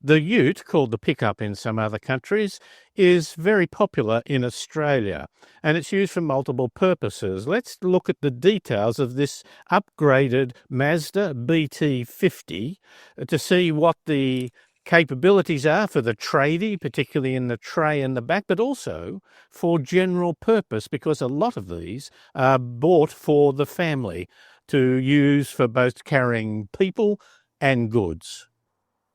The ute, called the pickup in some other countries, is very popular in Australia, and it's used for multiple purposes. Let's look at the details of this upgraded Mazda BT-50 to see what the capabilities are for the tradie, particularly in the tray and the back, but also for general purpose, because a lot of these are bought for the family to use for both carrying people and goods.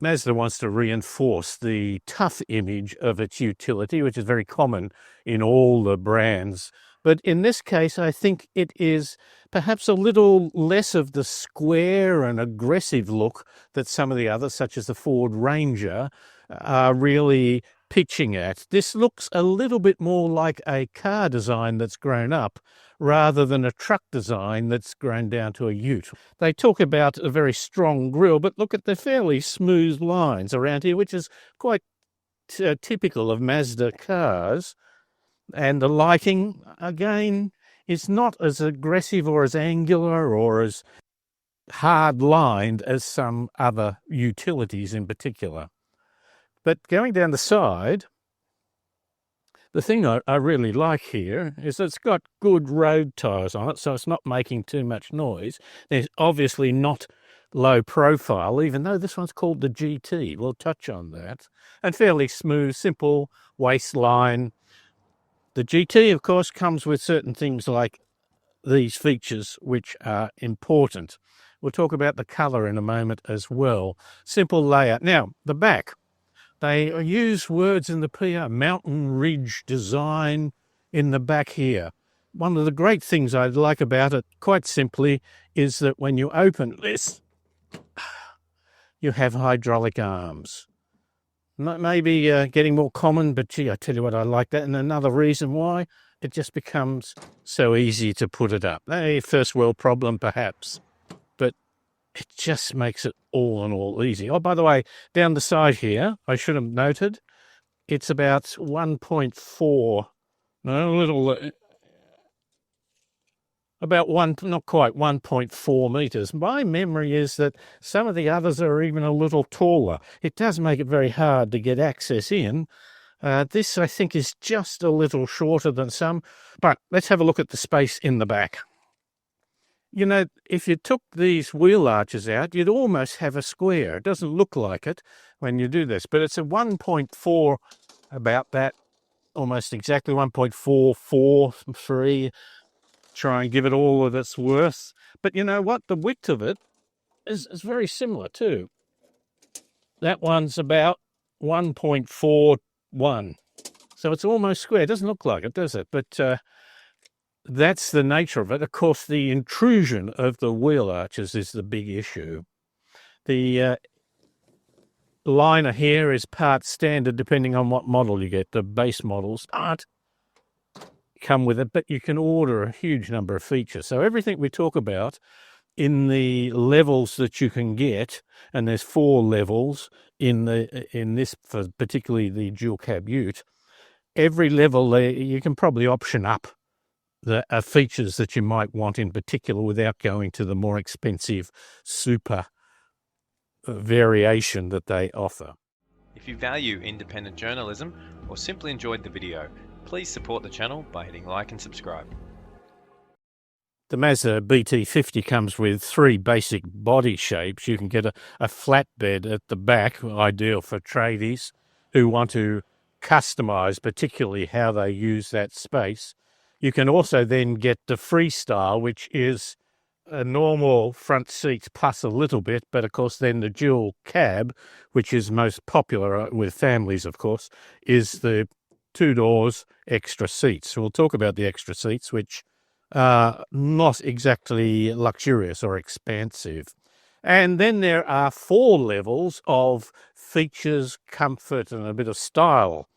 Mazda wants to reinforce the tough image of its utility, which is very common in all the brands. But in this case, I think it is perhaps a little less of the square and aggressive look that some of the others, such as the Ford Ranger, are really pitching at. This looks a little bit more like a car design that's grown up rather than a truck design that's grown down to a ute. They talk about a very strong grille, but look at the fairly smooth lines around here, which is quite typical of Mazda cars. And the lighting, again, is not as aggressive or as angular or as hard-lined as some other utilities in particular. But going down the side, the thing I really like here is it's got good road tyres on it, so it's not making too much noise. There's obviously not low profile, even though this one's called the GT. We'll touch on that. And fairly smooth, simple waistline. The GT, of course, comes with certain things like these features, which are important. We'll talk about the colour in a moment as well. Simple layout. Now, the back. They use words in the PR, mountain ridge design in the back here. One of the great things I like about it, quite simply, is that when you open this, you have hydraulic arms. Maybe getting more common, but gee, I tell you what, I like that. And another reason why, it just becomes so easy to put it up. A first world problem, perhaps, but it just makes it all in all easy. Oh, by the way, down the side here, I should have noted, it's about 1.4, no, a little, about one, not quite 1.4 meters. My memory is that some of the others are even a little taller. It does make it very hard to get access in. This, I think, is just a little shorter than some, but let's have a look at the space in the back. You know, if you took these wheel arches out, you'd almost have a square. It doesn't look like it when you do this, but it's a 1.4, about that, almost exactly 1.443. Try and give it all of its worth. But you know what? The width of it is very similar too. That one's about 1.41. So it's almost square. It doesn't look like it, does it? But that's the nature of it. Of course, the intrusion of the wheel arches is the big issue. The liner here is part standard depending on what model you get. The base models aren't come with it, but you can order a huge number of features. So everything we talk about in the levels that you can get, and there's 4 levels in this, for particularly the dual cab ute, every level you can probably option up the features that you might want in particular without going to the more expensive super variation that they offer. If you value independent journalism or simply enjoyed the video, please support the channel by hitting like and subscribe. The Mazda BT-50 comes with 3 basic body shapes. You can get a flatbed at the back, ideal for tradies who want to customize particularly how they use that space. You can also then get the freestyle, which is a normal front seat plus a little bit, but of course then the dual cab, which is most popular with families, of course, is the 2 doors, extra seats. So we'll talk about the extra seats, which are not exactly luxurious or expansive. And then there are 4 levels of features, comfort, and a bit of style.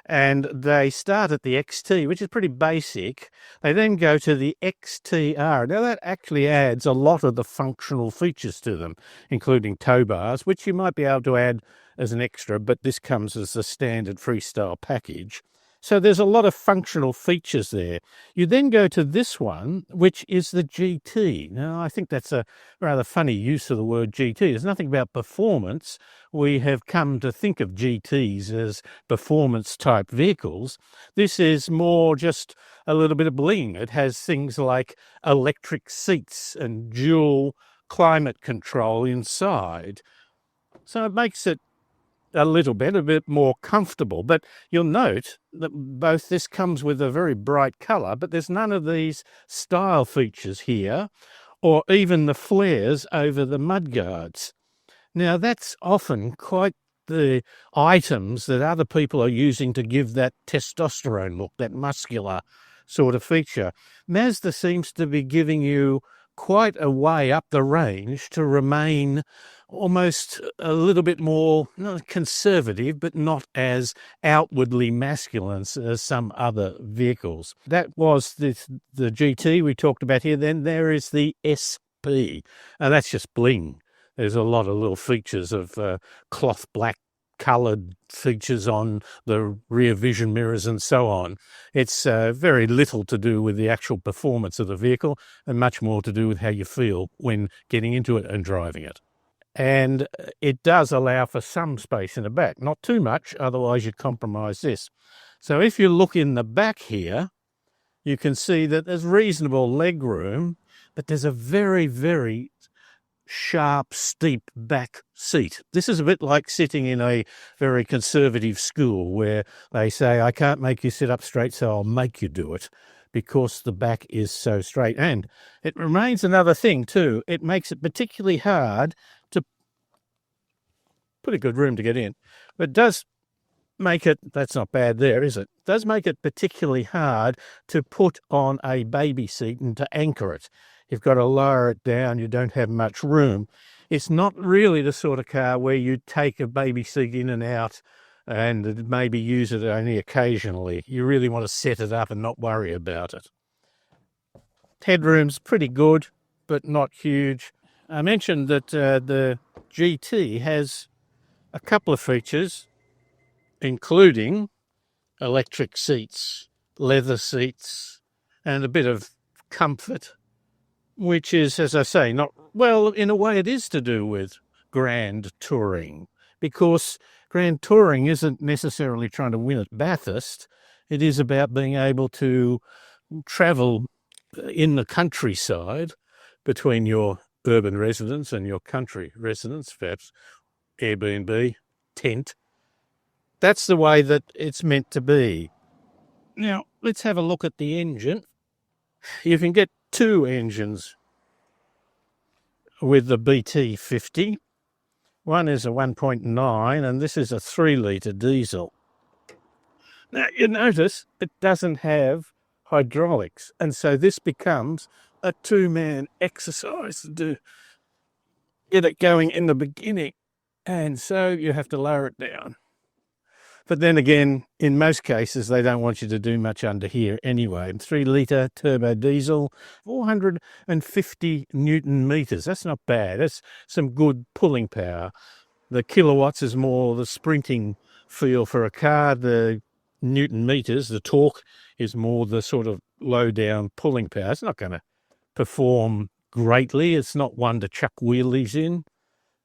And they start at the XT, which is pretty basic. They then go to the XTR. Now, that actually adds a lot of the functional features to them, including tow bars, which you might be able to add as an extra, but this comes as a standard freestyle package. So there's a lot of functional features there. You then go to this one, which is the GT. Now, I think that's a rather funny use of the word GT. There's nothing about performance. We have come to think of GTs as performance-type vehicles. This is more just a little bit of bling. It has things like electric seats and dual climate control inside. So it makes it a bit more comfortable. But you'll note that both this comes with a very bright colour, but there's none of these style features here, or even the flares over the mudguards. Now, that's often quite the items that other people are using to give that testosterone look, that muscular sort of feature. Mazda seems to be giving you quite a way up the range to remain almost a little bit more not conservative, but not as outwardly masculine as some other vehicles. That was the GT we talked about here. Then there is the SP, and that's just bling. There's a lot of little features of cloth black coloured features on the rear vision mirrors and so on. It's very little to do with the actual performance of the vehicle and much more to do with how you feel when getting into it and driving it. And it does allow for some space in the back, not too much, otherwise you compromise this. So if you look in the back here, you can see that there's reasonable leg room, but there's a very, very sharp, steep back seat. This is a bit like sitting in a very conservative school where they say, I can't make you sit up straight, so I'll make you do it, because the back is so straight. And it remains another thing too. It makes it particularly hard to pretty good room to get in, but it does make it, that's not bad there, is it? It does make it particularly hard to put on a baby seat and to anchor it. You've got to lower it down, you don't have much room. It's not really the sort of car where you take a baby seat in and out and maybe use it only occasionally. You really want to set it up and not worry about it. Headroom's pretty good, but not huge. I mentioned that the GT has a couple of features, including electric seats, leather seats, and a bit of comfort, which is, as I say, not, well, in a way it is to do with grand touring, because grand touring isn't necessarily trying to win at Bathurst. It is about being able to travel in the countryside between your urban residence and your country residence, perhaps Airbnb, tent. That's the way that it's meant to be. Now, let's have a look at the engine. You can get two engines with the BT-50. One is a 1.9 and this is a 3-litre diesel. Now, you notice it doesn't have hydraulics, and so this becomes a two-man exercise to get it going in the beginning, and so you have to lower it down. But then again, in most cases, they don't want you to do much under here anyway. 3-litre turbo diesel, 450 Newton meters. That's not bad. That's some good pulling power. The kilowatts is more the sprinting feel for a car. The Newton meters, the torque, is more the sort of low down pulling power. It's not going to perform greatly. It's not one to chuck wheelies in,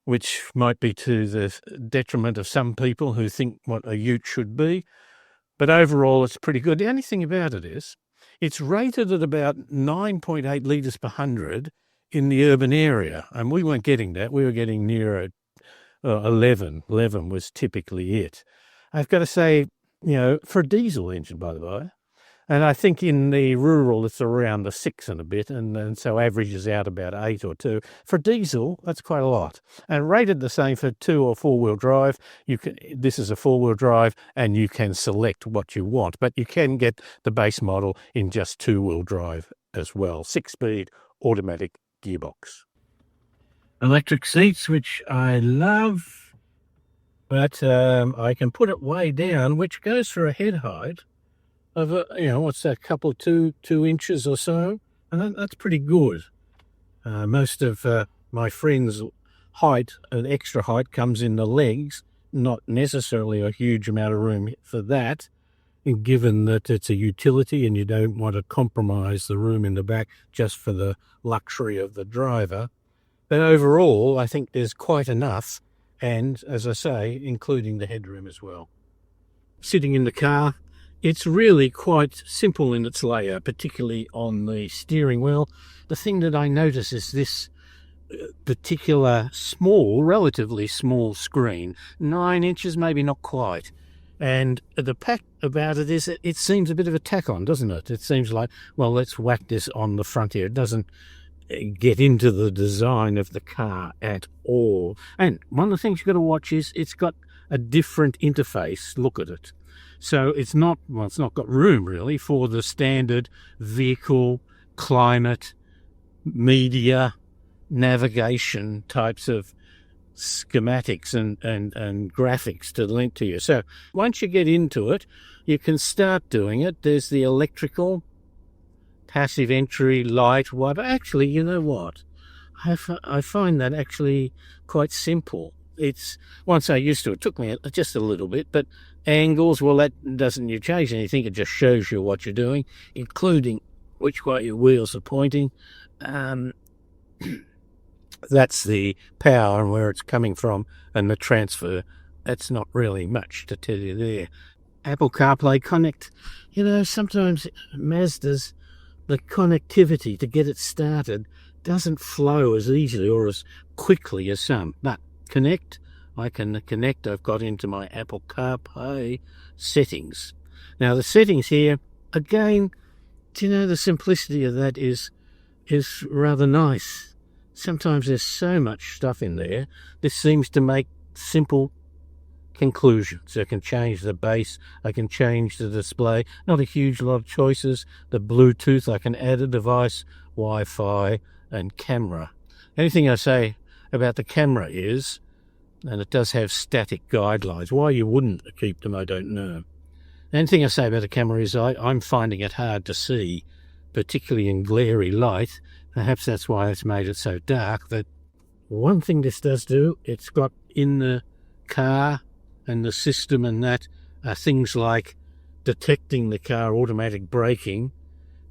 which might be to the detriment of some people who think what a ute should be. But overall, it's pretty good. The only thing about it is it's rated at about 9.8 litres per 100 in the urban area. And we weren't getting that. We were getting nearer 11. 11 was typically it. I've got to say, for a diesel engine, by the way, and I think in the rural, it's around the 6 and a bit, and so averages out about 8 or 2. For diesel, that's quite a lot. And rated the same for 2 or 4-wheel drive. This is a 4-wheel drive, and you can select what you want, but you can get the base model in just 2-wheel drive as well. 6-speed automatic gearbox. Electric seats, which I love, but I can put it way down, which goes for a head height of what's that, couple of two inches or so, and that's pretty good. Most of my friends' height, an extra height, comes in the legs, not necessarily a huge amount of room for that. given that it's a utility and you don't want to compromise the room in the back just for the luxury of the driver. But overall, I think there's quite enough, and as I say, including the headroom as well. Sitting in the car, it's really quite simple in its layout, particularly on the steering wheel. The thing that I notice is this particular relatively small screen, 9 inches, maybe not quite. And the fact about it is it seems a bit of a tack on, doesn't it? It seems like, well, let's whack this on the front here. It doesn't get into the design of the car at all. And one of the things you've got to watch is it's got a different interface. Look at it. So it's not got room really for the standard vehicle, climate, media, navigation types of schematics and graphics to link to you. So once you get into it, you can start doing it. There's the electrical, passive entry, light, wiper. Actually, you know what? I find that actually quite simple. It's once I used to, it took me just a little bit, but angles, well, that doesn't change anything. It just shows you what you're doing, including which way your wheels are pointing. That's the power and where it's coming from, and the transfer. That's not really much to tell you there. Apple CarPlay Connect. Sometimes Mazda's, the connectivity to get it started doesn't flow as easily or as quickly as some. But connect, I can connect. I've got into my Apple CarPlay settings. Now the settings here, again, the simplicity of that is rather nice. Sometimes there's so much stuff in there. This seems to make simple conclusions. I can change the base, I can change the display. Not a huge lot of choices. The Bluetooth, I can add a device, Wi-Fi, and camera. Anything I say about the camera is, and it does have static guidelines. Why you wouldn't keep them, I don't know. Anything I say about the camera is I'm finding it hard to see, particularly in glary light. Perhaps that's why it's made it so dark. But one thing this does do, it's got in the car and the system and that are things like detecting the car, automatic braking.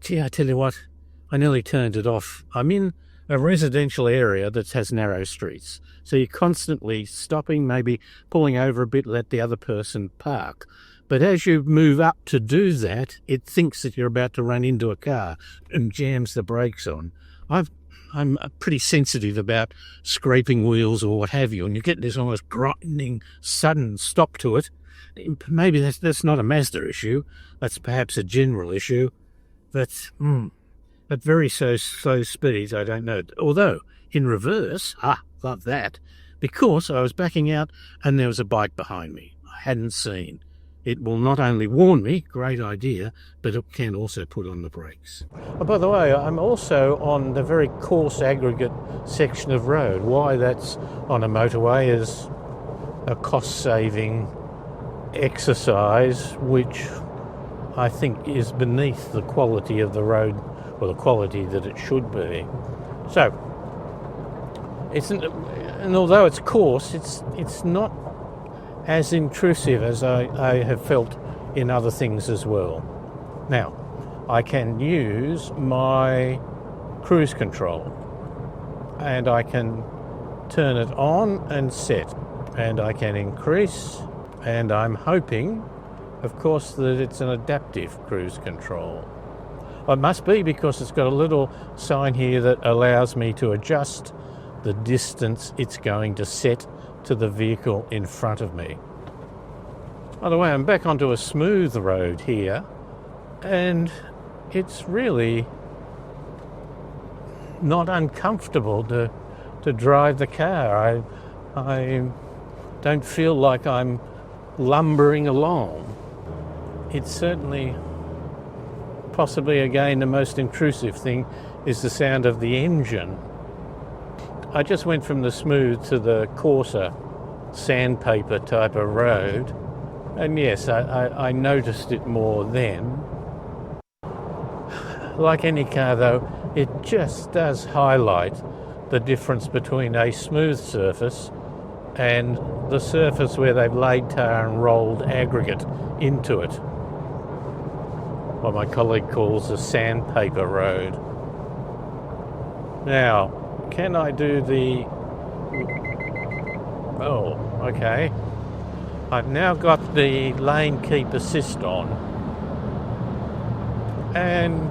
Gee, I tell you what, I nearly turned it off. I'm in a residential area that has narrow streets, so you're constantly stopping, maybe pulling over a bit, let the other person park. But as you move up to do that, it thinks that you're about to run into a car and jams the brakes on. I'm pretty sensitive about scraping wheels or what have you, and you get this almost grinding, sudden stop to it. Maybe that's not a Mazda issue. That's perhaps a general issue. But at very slow speeds, I don't know. Although, in reverse, love that, because I was backing out and there was a bike behind me I hadn't seen. It will not only warn me, great idea, but it can also put on the brakes. Oh, by the way, I'm also on the very coarse aggregate section of road. Why that's on a motorway is a cost-saving exercise, which I think is beneath the quality of the road, or the quality that it should be. So, and although it's coarse, it's not as intrusive as I have felt in other things as well. Now, I can use my cruise control, and I can turn it on and set, and I can increase, and I'm hoping, of course, that it's an adaptive cruise control. It must be, because it's got a little sign here that allows me to adjust the distance it's going to set to the vehicle in front of me. By the way, I'm back onto a smooth road here, and it's really not uncomfortable to drive the car. I don't feel like I'm lumbering along. It's certainly, possibly again, the most intrusive thing is the sound of the engine. I just went from the smooth to the coarser sandpaper type of road, and yes, I noticed it more then. Like any car though, it just does highlight the difference between a smooth surface and the surface where they've laid tar and rolled aggregate into it. what my colleague calls a sandpaper road. Now, can I do the... Oh, okay. I've now got the lane keep assist on, and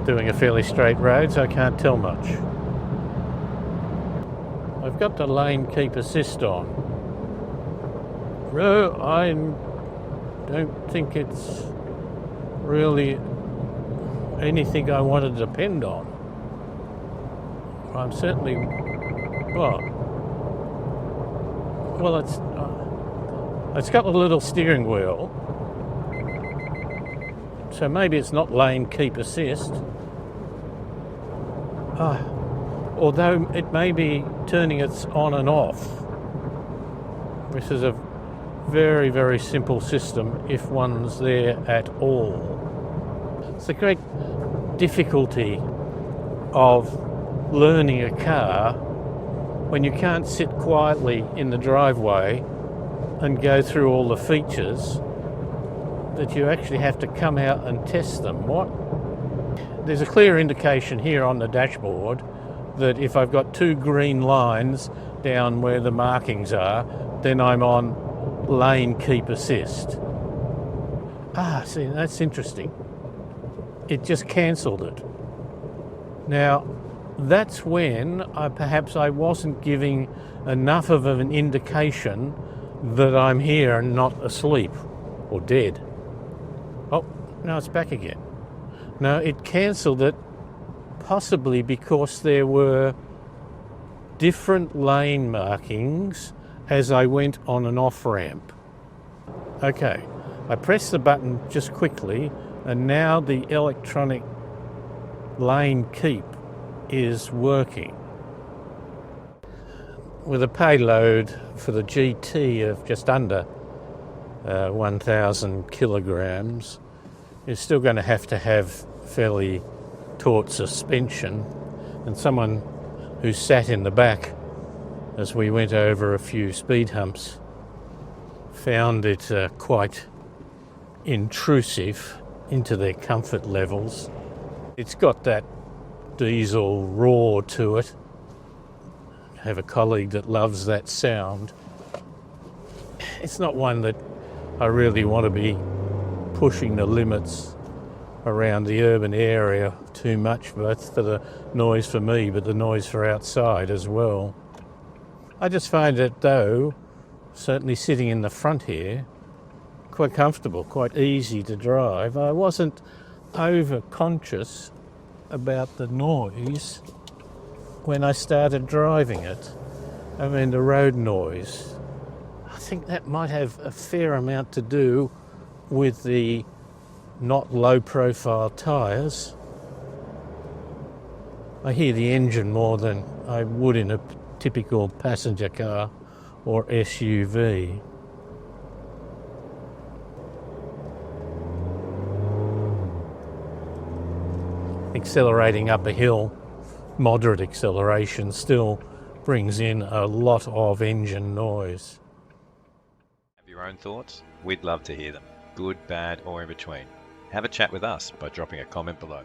doing a fairly straight road, so I can't tell much. I've got the lane keep assist on. I don't think it's really anything I want to depend on. I'm certainly... Well, it's got a little steering wheel, so maybe it's not lane keep assist. Although it may be turning it on and off. This is a very, very simple system if one's there at all. It's the great difficulty of learning a car when you can't sit quietly in the driveway and go through all the features, that you actually have to come out and test them. There's a clear indication here on the dashboard that if I've got two green lines down where the markings are, then I'm on lane keep assist. See, that's interesting. It just cancelled it. Now, that's when perhaps I wasn't giving enough of an indication that I'm here and not asleep or dead. Oh, now it's back again. No, it cancelled it possibly because there were different lane markings as I went on an off-ramp. Okay, I pressed the button just quickly, and now the electronic lane keep is working. With a payload for the GT of just under 1,000 kilograms, you're still going to have fairly taut suspension, and someone who sat in the back as we went over a few speed humps found it quite intrusive into their comfort levels. It's got that diesel roar to it. I have a colleague that loves that sound. It's not one that I really want to be pushing the limits around the urban area too much, both for the noise for me but the noise for outside as well. I just find it, though, certainly sitting in the front here, quite comfortable, quite easy to drive. I wasn't over-conscious about the noise when I started driving it. I mean, the road noise. I think that might have a fair amount to do with the not low-profile tyres. I hear the engine more than I would in a typical passenger car or SUV. Accelerating up a hill, moderate acceleration still brings in a lot of engine noise. Have your own thoughts? We'd love to hear them. Good, bad, or in between. Have a chat with us by dropping a comment below.